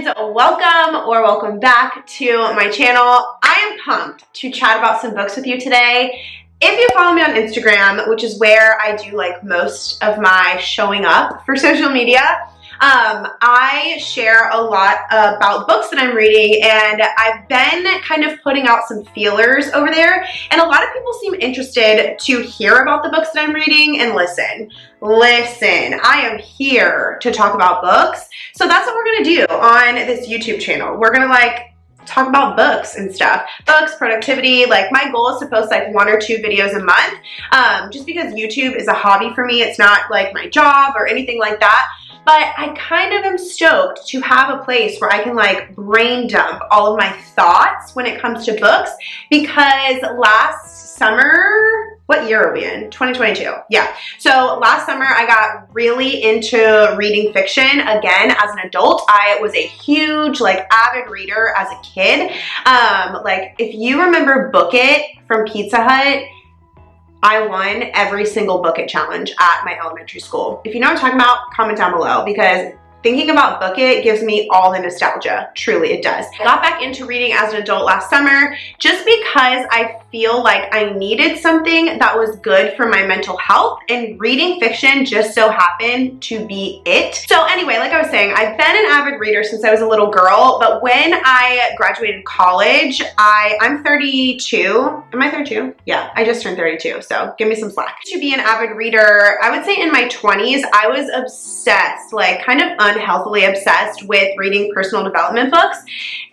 friends, welcome back to my channel. I am pumped to chat about some books with you today. If you follow me on Instagram, which is where I do like most of my showing up for social media, I share a lot about books that I'm reading, and I've been kind of putting out some feelers over there, and a lot of people seem interested to hear about the books that I'm reading. And listen, I am here to talk about books. So that's what we're gonna do on this YouTube channel. We're gonna talk about books and stuff. Books, productivity. Like, my goal is to post like 1 or 2 videos a month, just because YouTube is a hobby for me. It's not like my job or anything like that. But I kind of am stoked to have a place where I can like brain dump all of my thoughts when it comes to books, because last summer, what year are we in? 2022. Yeah. So last summer I got really into reading fiction again as an adult. I was a huge avid reader as a kid. If you remember Book It from Pizza Hut, I won every single Book It challenge at my elementary school. If you know what I'm talking about, comment down below, because thinking about Book It gives me all the nostalgia. Truly, it does. I got back into reading as an adult last summer just because I feel like I needed something that was good for my mental health, and reading fiction just so happened to be it. So anyway, like I was saying, I've been an avid reader since I was a little girl, but when I graduated college, I'm 32. Am I 32? Yeah, I just turned 32, so give me some slack. To be an avid reader, I would say in my 20s, I was obsessed, kind of unhealthily obsessed with reading personal development books,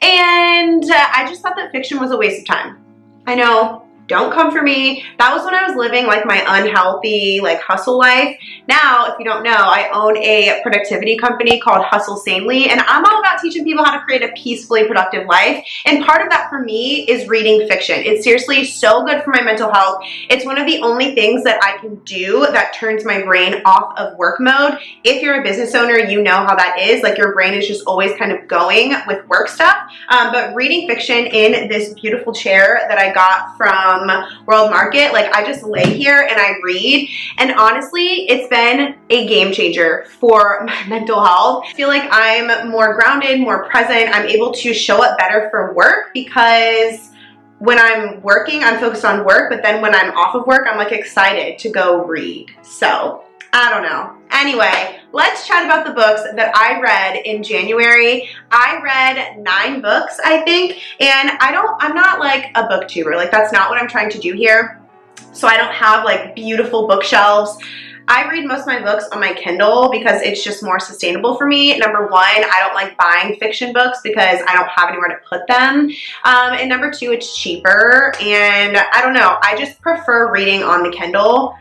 and I just thought that fiction was a waste of time. I know, don't come for me. That was when I was living my unhealthy hustle life. Now, if you don't know, I own a productivity company called Hustle Sanely, and I'm all about teaching people how to create a peacefully productive life. And part of that for me is reading fiction. It's seriously so good for my mental health. It's one of the only things that I can do that turns my brain off of work mode. If you're a business owner, you know how that is. Your brain is just always kind of going with work stuff. But reading fiction in this beautiful chair that I got from World Market, I just lay here and I read, and honestly, it's been a game changer for my mental health. I feel like I'm more grounded, more present. I'm able to show up better for work, because when I'm working, I'm focused on work, but then when I'm off of work, I'm excited to go read. So I don't know. Anyway, let's chat about the books that I read in January. I read 9 books, I think, and I'm not a booktuber. That's not what I'm trying to do here. So I don't have beautiful bookshelves. I read most of my books on my Kindle because it's just more sustainable for me. Number 1, I don't like buying fiction books because I don't have anywhere to put them. And number 2, it's cheaper, and I don't know. I just prefer reading on the Kindle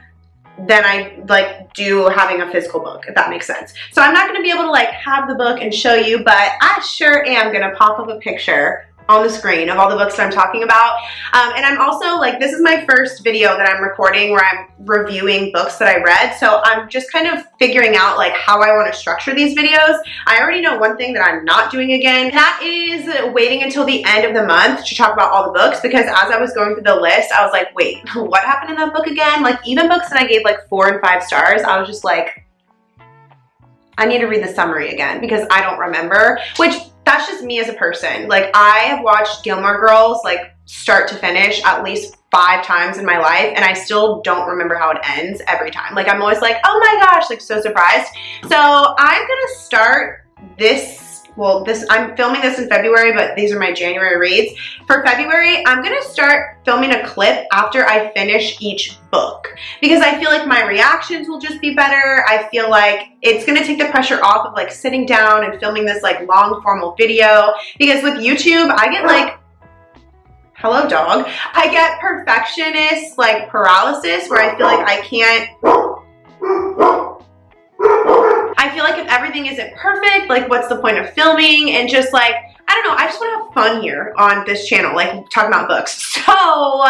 than I do having a physical book, if that makes sense. So I'm not going to be able to have the book and show you, but I sure am going to pop up a picture on the screen of all the books that I'm talking about. And I'm also this is my first video that I'm recording where I'm reviewing books that I read. So I'm just kind of figuring out how I want to structure these videos. I already know one thing that I'm not doing again, and that is waiting until the end of the month to talk about all the books, because as I was going through the list, I was like, wait, what happened in that book again? Even books that I gave 4 and 5 stars, I was just I need to read the summary again because I don't remember, which that's just me as a person. I have watched Gilmore Girls start to finish at least 5 times in my life, and I still don't remember how it ends every time. I'm always oh my gosh, so surprised. So I'm gonna start this. Well, I'm filming this in February, but these are my January reads. For February, I'm gonna start filming a clip after I finish each book, because I feel my reactions will just be better. I feel it's gonna take the pressure off of sitting down and filming this long formal video, because with YouTube, I get hello dog, I get perfectionist paralysis, where I feel I can't, I feel if everything isn't perfect, what's the point of filming? And just I don't know, I just want to have fun here on this channel, talking about books. So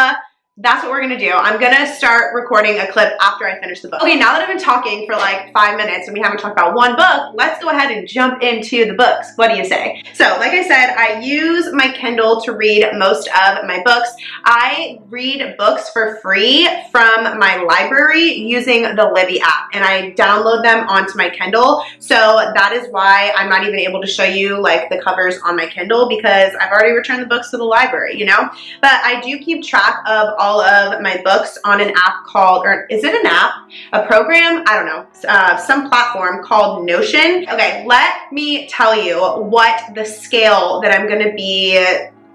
that's what we're gonna do. I'm gonna start recording a clip after I finish the book. Okay, now that I've been talking for like 5 minutes and we haven't talked about one book, let's go ahead and jump into the books. What do you say? So, like I said, I use my Kindle to read most of my books. I read books for free from my library using the Libby app, and I download them onto my Kindle. So that is why I'm not even able to show you like the covers on my Kindle, because I've already returned the books to the library, you know? But I do keep track of all of my books on an app called, or is it an app? A program? I don't know. Some platform called Notion. Okay, let me tell you what the scale that I'm gonna be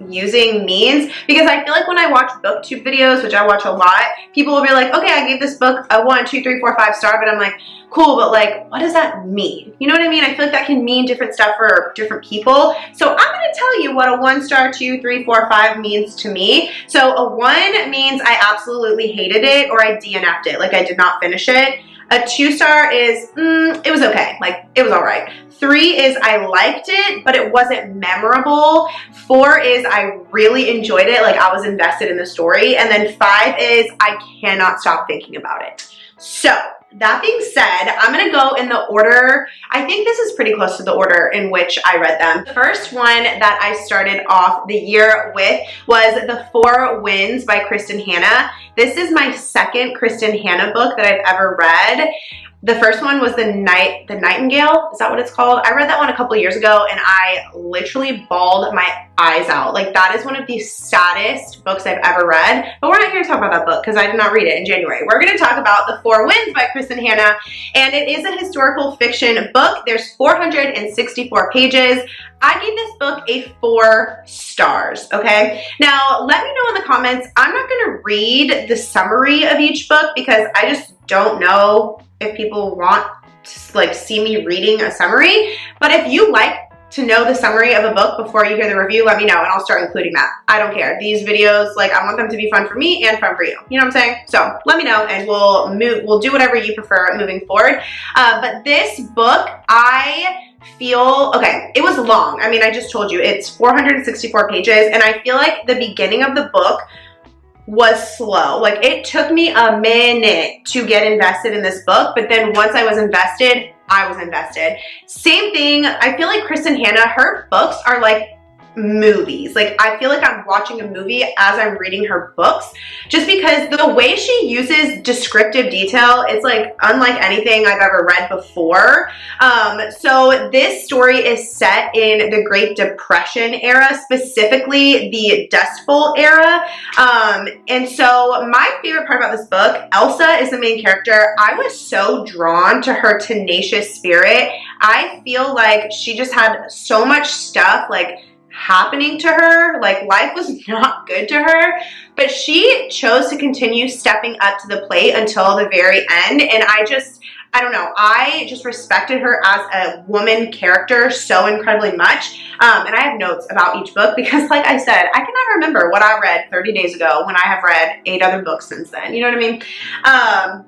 using means, because I feel like when I watch booktube videos, which I watch a lot, people will be like, okay, I gave this book a 1, 2, 3, 4, 5 star, but I'm like, cool, but like, what does that mean? You know what I mean? I feel like that can mean different stuff for different people. So I'm gonna tell you what a 1 star, 2, 3, 4, 5 means to me. So a 1 means I absolutely hated it, or I DNF'd it, like I did not finish it. A 2 star is, it was okay, like it was all right. 3 is I liked it, but it wasn't memorable. 4 is I really enjoyed it, like I was invested in the story. And then 5 is I cannot stop thinking about it. So that being said, I'm gonna go in the order, I think this is pretty close to the order in which I read them. The first one that I started off the year with was The 4 Winds by Kristin Hannah. This is my second Kristin Hannah book that I've ever read. The first one was The Nightingale, is that what it's called? I read that one a couple of years ago and I literally bawled my eyes out. Like that is one of the saddest books I've ever read, but we're not here to talk about that book because I did not read it in January. We're gonna talk about The 4 Winds by Kristin Hannah, and it is a historical fiction book. There's 464 pages. I gave this book a 4 stars, okay? Now, let me know in the comments. I'm not gonna read the summary of each book because I just don't know if people want to like see me reading a summary. But if you like to know the summary of a book before you hear the review, let me know and I'll start including that. I don't care. These videos, like I want them to be fun for me and fun for you. You know what I'm saying? So let me know and we'll do whatever you prefer moving forward. But this book, I feel, okay, it was long. I mean, I just told you it's 464 pages, and I feel like the beginning of the book was slow. Like it took me a minute to get invested in this book, but then once I was invested, I was invested. Same thing, I feel like Kristin Hannah, her books are like movies. Like I feel like I'm watching a movie as I'm reading her books, just because the way she uses descriptive detail, it's like unlike anything I've ever read before. So this story is set in the Great Depression era, specifically the Dust Bowl era. And so my favorite part about this book, Elsa is the main character. I was so drawn to her tenacious spirit. I feel like she just had so much stuff like happening to her, like life was not good to her, but she chose to continue stepping up to the plate until the very end. And I don't know, I just respected her as a woman character so incredibly much. And I have notes about each book because like I said, I cannot remember what I read 30 days ago when I have read 8 other books since then, you know what I mean?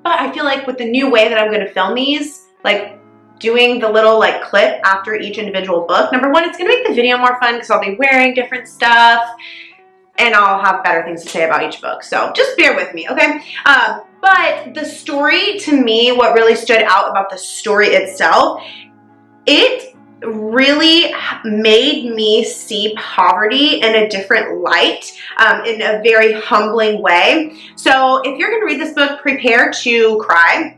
But I feel like with the new way that I'm going to film these, like doing the little like clip after each individual book, number one, it's gonna make the video more fun because I'll be wearing different stuff and I'll have better things to say about each book. So just bear with me, okay? But the story, to me, what really stood out about the story itself, it really made me see poverty in a different light, in a very humbling way. So if you're gonna read this book, prepare to cry.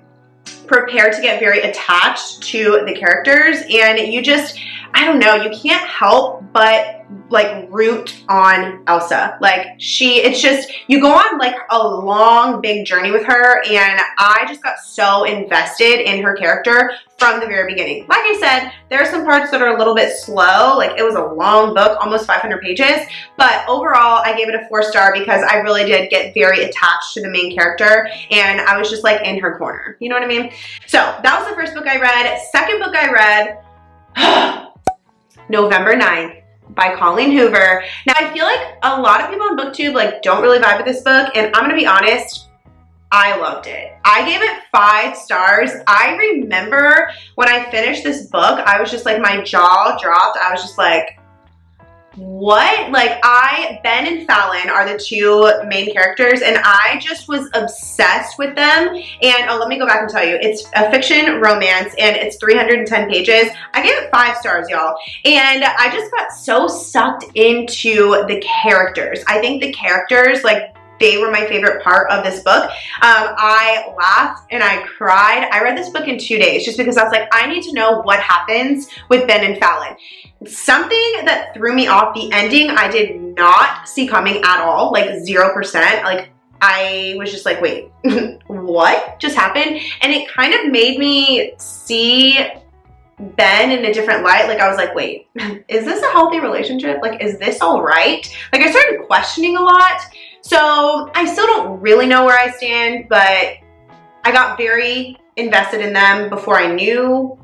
Prepare to get very attached to the characters, and you just, I don't know, you can't help but like root on Elsa. Like it's just, you go on like a long big journey with her, and I just got so invested in her character from the very beginning. Like I said, there are some parts that are a little bit slow, like it was a long book, almost 500 pages, but overall I gave it a 4 star because I really did get very attached to the main character and I was just like in her corner, you know what I mean? So that was the first book I read. Second book I read, November 9th by Colleen Hoover. Now I feel like a lot of people on BookTube like don't really vibe with this book, and I'm gonna be honest, I loved it. I gave it 5 stars. I remember when I finished this book, I was just like, my jaw dropped. I was just like, what? Like, Ben and Fallon are the two main characters, and I just was obsessed with them. And let me go back and tell you, it's a fiction romance, and it's 310 pages. I gave it 5 stars, y'all. And I just got so sucked into the characters. I think the characters, like, they were my favorite part of this book. I laughed and I cried. I read this book in 2 days just because I was like, I need to know what happens with Ben and Fallon. Something that threw me off, the ending, I did not see coming at all, like 0%. Like, I was just like, wait, what just happened? And it kind of made me see Ben in a different light. Like, I was like, wait, is this a healthy relationship? Like, is this all right? Like, I started questioning a lot. So I still don't really know where I stand, but I got very invested in them before I knew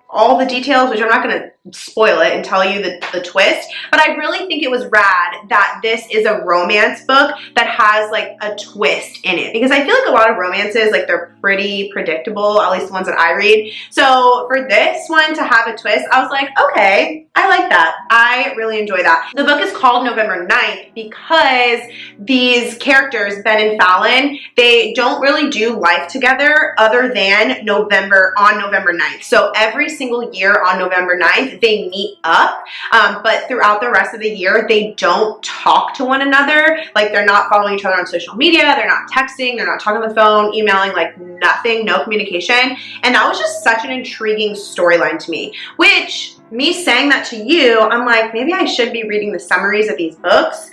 all the details, which I'm not going to spoil it and tell you the twist, but I really think it was rad that this is a romance book that has like a twist in it, because I feel like a lot of romances, like, they're pretty predictable, at least the ones that I read. So for this one to have a twist, I was like, okay, I like that. I really enjoy that. The book is called November 9th because these characters, Ben and Fallon, they don't really do life together other than November 9th. So every single year on November 9th, they meet up, but throughout the rest of the year, they don't talk to one another. Like, they're not following each other on social media, they're not texting, they're not talking on the phone, emailing, like nothing, no communication. And that was just such an intriguing storyline to me, which, me saying that to you, I'm like, maybe I should be reading the summaries of these books,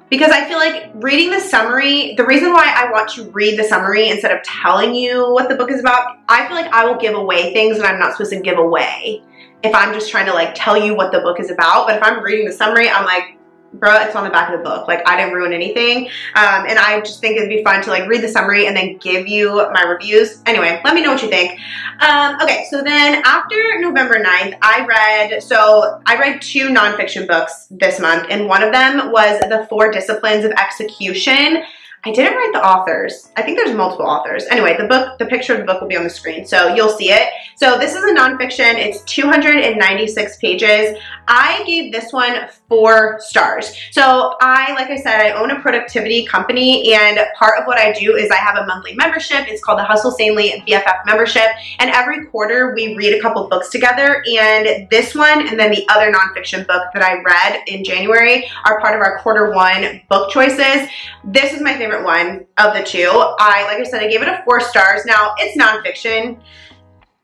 because I feel like reading the summary, the reason why I want to read the summary instead of telling you what the book is about, I feel like I will give away things that I'm not supposed to give away if I'm just trying to like tell you what the book is about. But if I'm reading the summary, I'm like, bruh, it's on the back of the book. Like, I didn't ruin anything. And I just think it'd be fun to like read the summary and then give you my reviews. Anyway, let me know what you think. Okay, so then after November 9th, I read 2 nonfiction books this month, and one of them was The 4 Disciplines of Execution. I didn't write the authors. I think there's multiple authors. Anyway, the picture of the book will be on the screen, so you'll see it. So this is a nonfiction. It's 296 pages. I gave this one 4 stars. So like I said, I own a productivity company, and part of what I do is I have a monthly membership. It's called the Hustle Sanely BFF membership, and every quarter we read a couple books together, and this one and then the other nonfiction book that I read in January are part of our quarter 1 book choices. This is my favorite one of the 2. Like I said, I gave it a 4 stars. Now, it's nonfiction.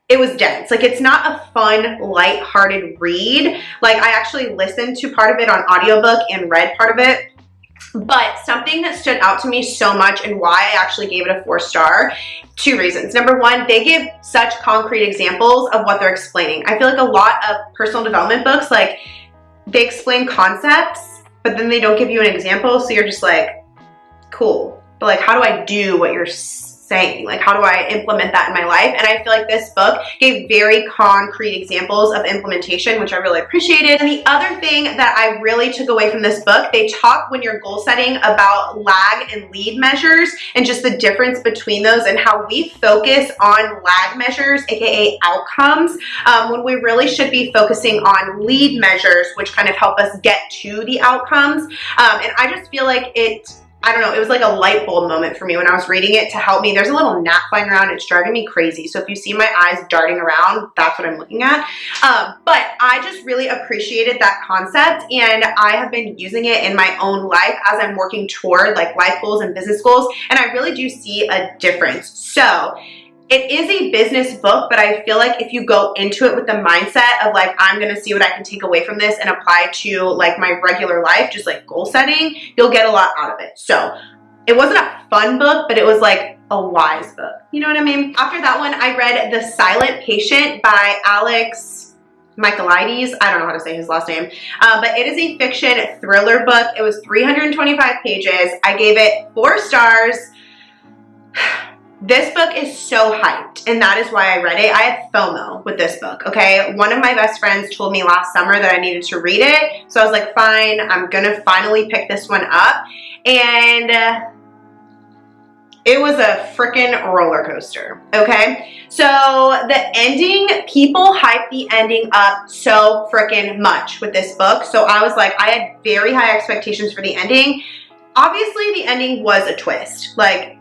It was dense. Like, it's not a fun, light-hearted read. Like, I actually listened to part of it on audiobook and read part of it. But something that stood out to me so much and why I actually gave it a 4 star, 2 reasons. Number 1, they give such concrete examples of what they're explaining. I feel like a lot of personal development books, like, they explain concepts, but then they don't give you an example, so you're just like, cool, but like, how do I do what you're saying? Like, how do I implement that in my life? And I feel like this book gave very concrete examples of implementation, which I really appreciated. And the other thing that I really took away from this book, they talk when you're goal setting about lag and lead measures and just the difference between those and how we focus on lag measures, aka outcomes, when we really should be focusing on lead measures, which kind of help us get to the outcomes. And I just feel like I don't know, it was like a light bulb moment for me when I was reading it to help me. There's a little gnat flying around. It's driving me crazy. So if you see my eyes darting around, that's what I'm looking at. But I just really appreciated that concept, and I have been using it in my own life as I'm working toward like life goals and business goals, and I really do see a difference. So it is a business book, but I feel like if you go into it with the mindset of like, I'm going to see what I can take away from this and apply to like my regular life, just like goal setting, you'll get a lot out of it. So it wasn't a fun book, but it was like a wise book. You know what I mean? After that one, I read The Silent Patient by Michaelides. I don't know how to say his last name, but it is a fiction thriller book. It was 325 pages. I gave it 4 stars. This book is so hyped, and that is why I read it. I had FOMO with this book, okay? One of my best friends told me last summer that I needed to read it, so I was like, fine, I'm gonna finally pick this one up. And It was a freaking roller coaster, okay? So the ending, people hype the ending up so freaking much with this book. So I was like, I had very high expectations for the ending. Obviously, the ending was a twist. Like,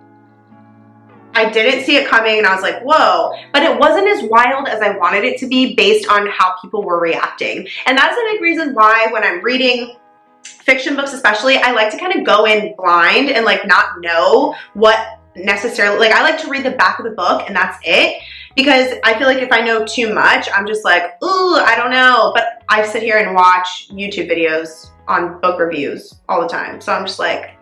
I didn't see it coming and I was like, whoa, but it wasn't as wild as I wanted it to be based on how people were reacting. And that's a big reason why when I'm reading fiction books especially, I like to kind of go in blind and like not know what necessarily, like I like to read the back of the book and that's it, because I feel like if I know too much, I'm just like, ooh, I don't know. But I sit here and watch YouTube videos on book reviews all the time. So I'm just like,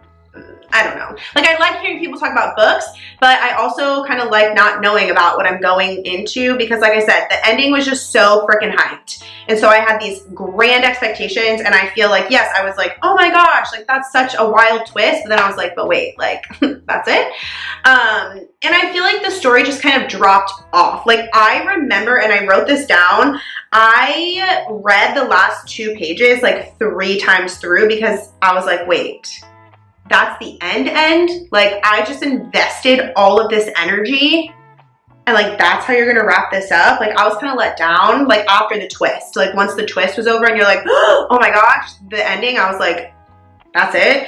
I don't know. Like, I like hearing people talk about books, but I also kind of like not knowing about what I'm going into because, like I said, the ending was just so freaking hyped. And so I had these grand expectations, and I feel like, yes, I was like, oh my gosh, like that's such a wild twist. But then I was like, but wait, like, that's it? And I feel like the story just kind of dropped off. Like, I remember, and I wrote this down, I read the last 2 pages like 3 times through because I was like, wait, that's the end? Like, I just invested all of this energy and like, that's how you're gonna wrap this up? Like, I was kind of let down, like after the twist. Like, once the twist was over and you're like, oh my gosh, the ending, I was like, that's it?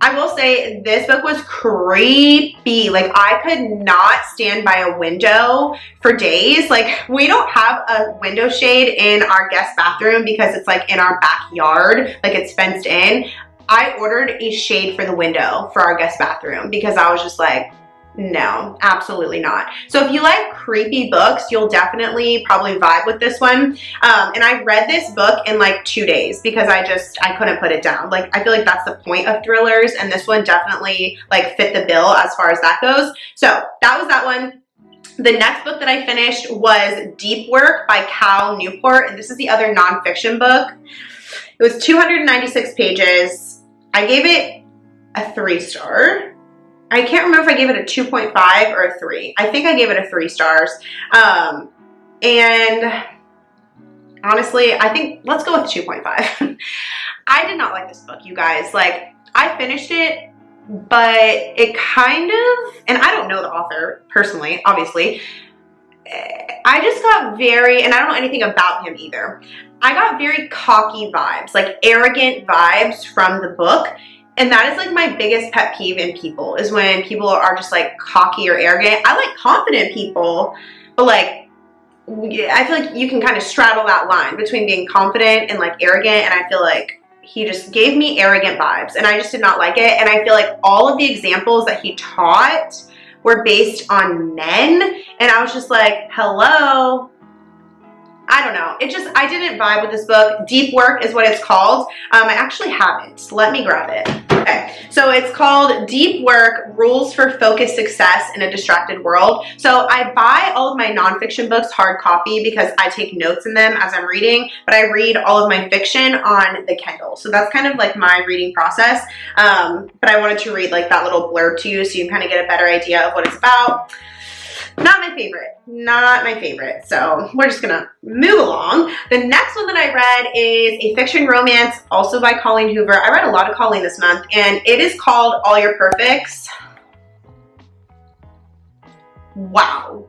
I will say this book was creepy. Like, I could not stand by a window for days. Like, we don't have a window shade in our guest bathroom because it's like in our backyard, like it's fenced in. I ordered a shade for the window for our guest bathroom because I was just like, no, absolutely not. So if you like creepy books, you'll definitely probably vibe with this one. And I read this book in like 2 days because I couldn't put it down. Like, I feel like that's the point of thrillers, and this one definitely like fit the bill as far as that goes. So that was that one. The next book that I finished was Deep Work by Cal Newport, and this is the other nonfiction book. It was 296 pages. I gave it a 3-star. I can't remember if I gave it a 2.5 or a 3. I think I gave it a 3 stars. And honestly, I think let's go with 2.5. I did not like this book, you guys. Like, I finished it, but it kind of, and I don't know the author personally, obviously. I just got very, and I don't know anything about him either. I got very cocky vibes, like arrogant vibes from the book. And that is like my biggest pet peeve in people, is when people are just like cocky or arrogant. I like confident people, but like, I feel like you can kind of straddle that line between being confident and like arrogant. And I feel like he just gave me arrogant vibes and I just did not like it. And I feel like all of the examples that he taught were based on men. And I was just like, hello. I don't know. I didn't vibe with this book. Deep Work is what it's called. I actually have it. Let me grab it. Okay. So it's called Deep Work, Rules for Focused Success in a Distracted World. So I buy all of my nonfiction books hard copy because I take notes in them as I'm reading, but I read all of my fiction on the Kindle. So that's kind of like my reading process. But I wanted to read like that little blurb to you so you can kind of get a better idea of what it's about. Not my favorite. Not my favorite. So we're just gonna move along. The next one that I read is a fiction romance, also by Colleen Hoover. I read a lot of Colleen this month, and it is called All Your Perfects. Wow.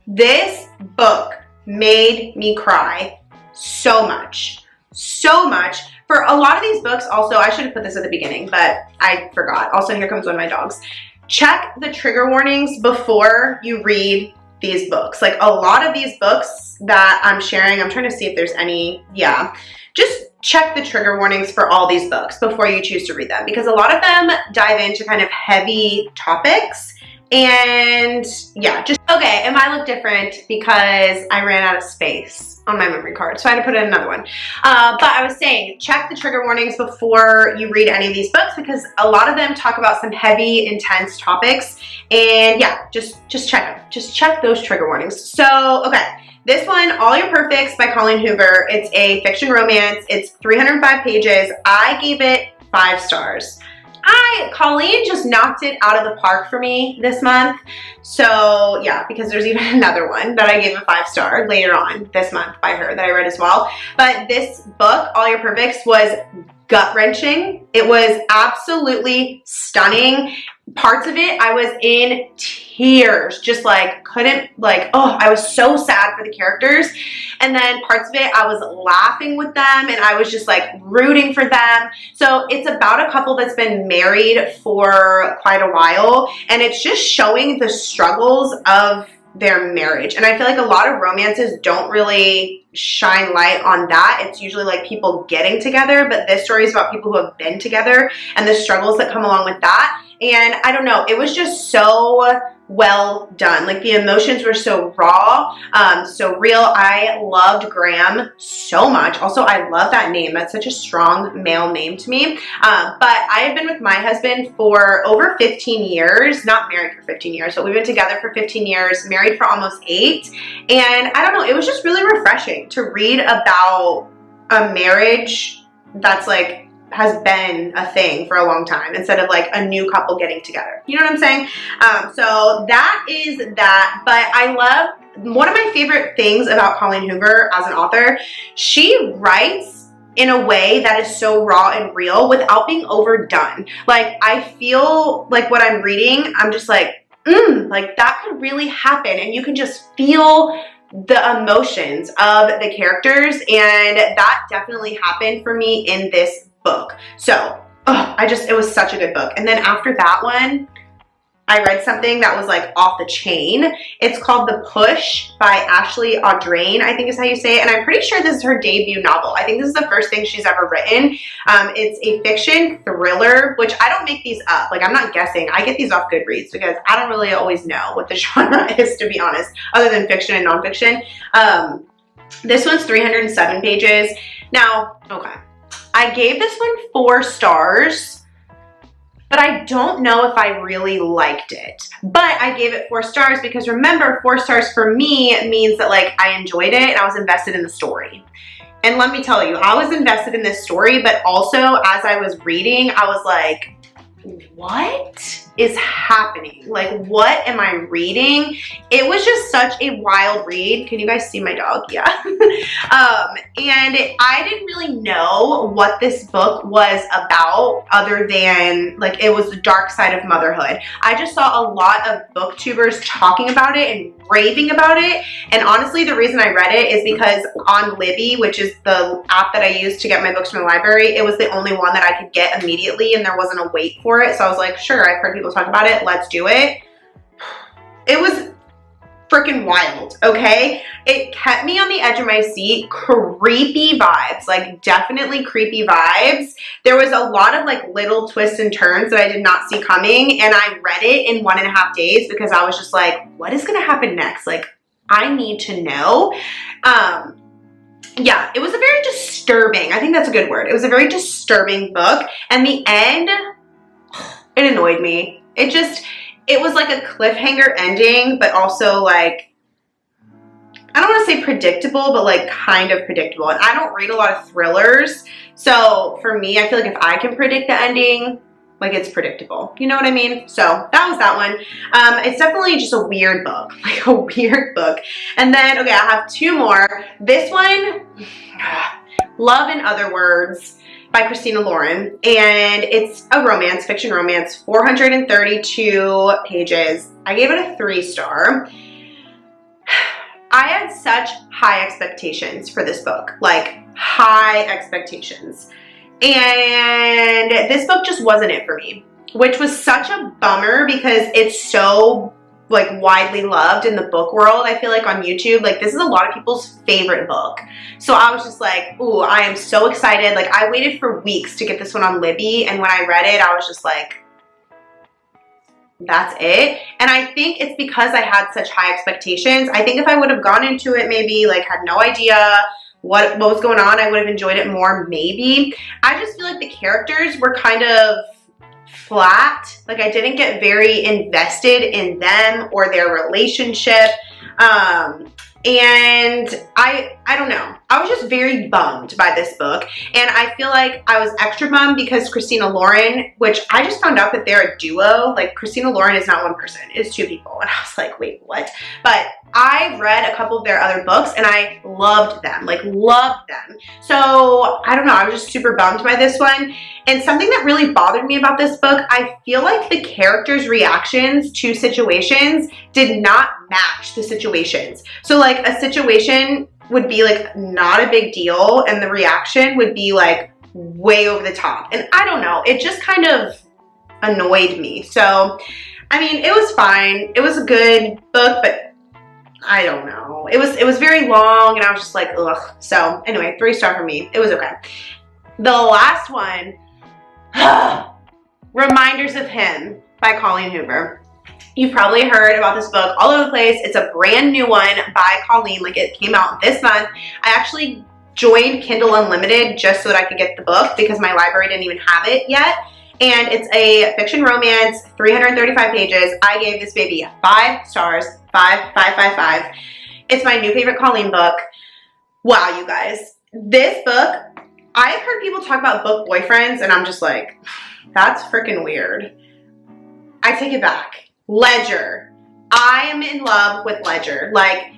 This book made me cry so much. So much. For a lot of these books, also, I should have put this at the beginning, but I forgot. Also, here comes one of my dogs. Check the trigger warnings before you read these books. Like, a lot of these books that I'm sharing, I'm trying to see if there's any, yeah. Just check the trigger warnings for all these books before you choose to read them, because a lot of them dive into kind of heavy topics. And yeah, just, okay, it might look different because I ran out of space on my memory card, so I had to put in another one. But I was saying, check the trigger warnings before you read any of these books, because a lot of them talk about some heavy, intense topics. And yeah, just check them. Just check those trigger warnings. So, okay. This one, All Your Perfects by Colleen Hoover. It's a fiction romance. It's 305 pages. I gave it 5 stars. Colleen just knocked it out of the park for me this month. So yeah, because there's even another one that I gave a 5-star later on this month by her that I read as well. But this book, All Your Perfects, was gut-wrenching. It was absolutely stunning. Parts of it, I was in tears, just like couldn't, like, oh, I was so sad for the characters. And then parts of it, I was laughing with them and I was just like rooting for them. So it's about a couple that's been married for quite a while, and it's just showing the struggles of their marriage. And I feel like a lot of romances don't really shine light on that. It's usually like people getting together, but this story is about people who have been together and the struggles that come along with that. And I don't know, it was just so well done. Like the emotions were so raw, so real. I loved Graham so much. Also, I love that name. That's such a strong male name to me. But I have been with my husband for over 15 years, not married for 15 years, but we've been together for 15 years, married for almost 8. And I don't know, it was just really refreshing to read about a marriage that's like has been a thing for a long time instead of like a new couple getting together. You know what I'm saying? So that is that. But I love, one of my favorite things about Colleen Hoover as an author, she writes in a way that is so raw and real without being overdone. Like I feel like what I'm reading, I'm just like, like that could really happen, and you can just feel the emotions of the characters, and that definitely happened for me in this book. So, it was such a good book. And then after that one, I read something that was like off the chain. It's called The Push by Ashley Audrain, I think is how you say it. And I'm pretty sure this is her debut novel. I think this is the first thing she's ever written. It's a fiction thriller, which I don't make these up. Like, I'm not guessing. I get these off Goodreads because I don't really always know what the genre is, to be honest, other than fiction and nonfiction. This one's 307 pages. Now, okay, I gave this one 4 stars, but I don't know if I really liked it. But I gave it 4 stars because remember, 4 stars for me means that like I enjoyed it and I was invested in the story. And let me tell you, I was invested in this story, but also as I was reading, I was like, what is happening? Like, what am I reading? It was just such a wild read. Can you guys see my dog? Yeah. And I didn't really know what this book was about other than like it was the dark side of motherhood. I just saw a lot of booktubers talking about it and raving about it. And honestly, the reason I read it is because on Libby, which is the app that I use to get my books from the library, it was the only one that I could get immediately and there wasn't a wait for it. So I was like, sure, I've heard people talk about it, let's do it. It was freaking wild, okay? It kept me on the edge of my seat. Creepy vibes, like definitely creepy vibes. There was a lot of like little twists and turns that I did not see coming, and I read it in 1.5 days because I was just like, what is gonna happen next? Like, I need to know. Yeah, it was a very disturbing, I think that's a good word. It was a very disturbing book, and the end, it annoyed me. It was like a cliffhanger ending, but also like, I don't want to say predictable, but like kind of predictable. And I don't read a lot of thrillers. So for me, I feel like if I can predict the ending, like it's predictable. You know what I mean? So that was that one. It's definitely just a weird book, like a weird book. And then, okay, I have 2 more. This one, Love in Other Words, by Christina Lauren, and it's a romance, fiction romance, 432 pages. I gave it a 3-star. I had such high expectations for this book, like high expectations. And this book just wasn't it for me, which was such a bummer because it's so like widely loved in the book world. I feel like on YouTube, like this is a lot of people's favorite book. So I was just like, ooh, I am so excited. Like I waited for weeks to get this one on Libby, and when I read it, I was just like, that's it. And I think it's because I had such high expectations. I think if I would have gone into it, maybe like had no idea what was going on, I would have enjoyed it more, maybe. I just feel like the characters were kind of flat. Like I didn't get very invested in them or their relationship. And I don't know. I was just very bummed by this book. And I feel like I was extra bummed because Christina Lauren, which I just found out that they're a duo. Like Christina Lauren is not one person, it's 2 people. And I was like, wait, what? But I read a couple of their other books and I loved them, like loved them. So I don't know, I was just super bummed by this one. And something that really bothered me about this book, I feel like the characters' reactions to situations did not match the situations. So like a situation would be like not a big deal and the reaction would be like way over the top. And I don't know, it just kind of annoyed me. So I mean, it was fine. It was a good book, but I don't know. It was very long and I was just like, ugh. So anyway, 3-star for me. It was okay. The last one, Reminders of Him by Colleen Hoover. You've probably heard about this book all over the place. It's a brand new one by Colleen. Like, it came out this month. I actually joined Kindle Unlimited just so that I could get the book because my library didn't even have it yet. And it's a fiction romance, 335 pages. I gave this baby 5 stars, 5. It's my new favorite Colleen book. Wow, you guys. This book, I've heard people talk about book boyfriends and I'm just like, that's freaking weird. I take it back. Ledger. I am in love with Ledger. Like,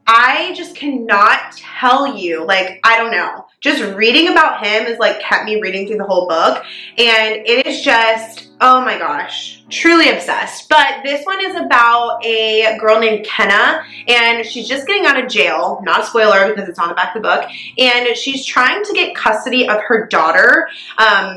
I just cannot tell you, like, I don't know. Just reading about him has like kept me reading through the whole book. And it is just, oh my gosh, truly obsessed. But this one is about a girl named Kenna and she's just getting out of jail. Not a spoiler because it's on the back of the book. And she's trying to get custody of her daughter.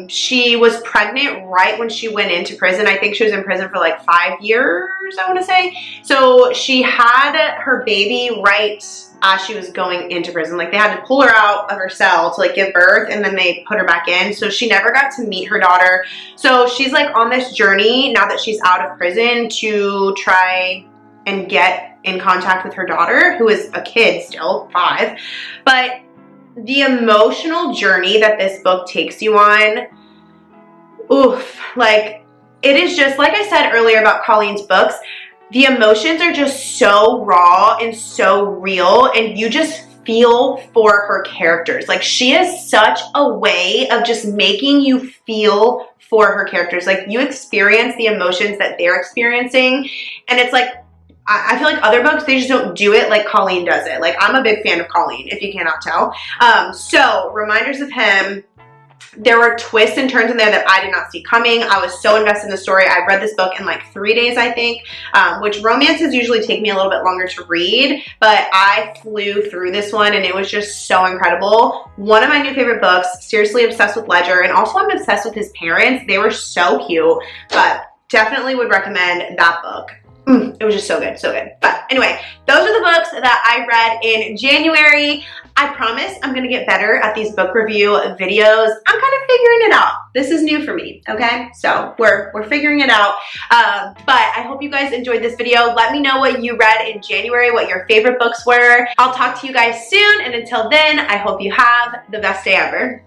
She was pregnant right when she went into prison. I think she was in prison for like 5 years, I want to say. So she had her baby right as she was going into prison. Like, they had to pull her out of her cell to like give birth and then they put her back in. So she never got to meet her daughter. So she's like on this journey now that she's out of prison to try and get in contact with her daughter, who is a kid still, 5. But the emotional journey that this book takes you on, oof, like, it is just, like I said earlier about Colleen's books, the emotions are just so raw and so real, and you just feel for her characters. Like, she has such a way of just making you feel for her characters. Like, you experience the emotions that they're experiencing, and it's like, I feel like other books, they just don't do it like Colleen does it. Like, I'm a big fan of Colleen, if you cannot tell. So, Reminders of Him. There were twists and turns in there that I did not see coming. I was so invested in the story. I read this book in like 3 days, I think, which romances usually take me a little bit longer to read, but I flew through this one and it was just so incredible. One of my new favorite books, seriously obsessed with Ledger, and also I'm obsessed with his parents. They were so cute, but definitely would recommend that book. It was just so good, so good. But anyway, those are the books that I read in January. I promise I'm gonna get better at these book review videos. I'm kind of figuring it out. This is new for me, okay? So we're figuring it out. But I hope you guys enjoyed this video. Let me know what you read in January, what your favorite books were. I'll talk to you guys soon, and until then, I hope you have the best day ever.